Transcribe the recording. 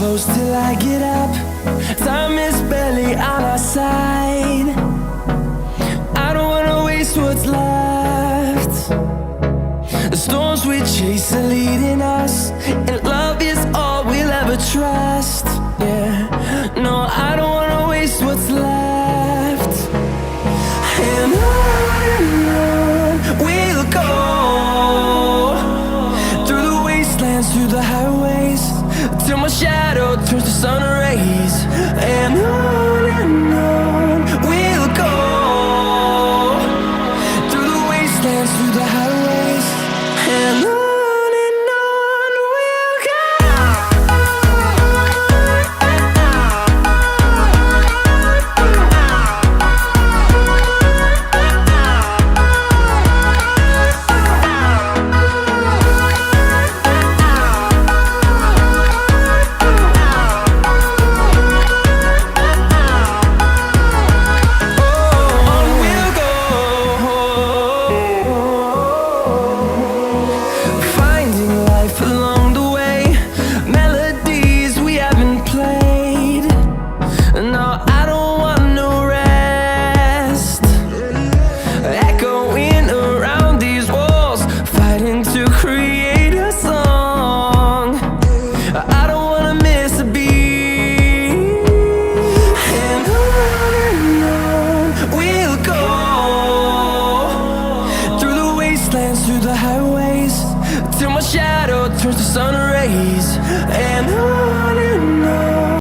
close till I get up. Time is barely on our side. I don't wanna waste what's left. The storms we chase are leading us, and love is all we'll ever trust. Yeah, no, I don't wanna waste what's left. And on we'll go, through the wastelands, through the highways, till my shadow turns to sun rays. And on we'll go, through the wastelands, through the highways.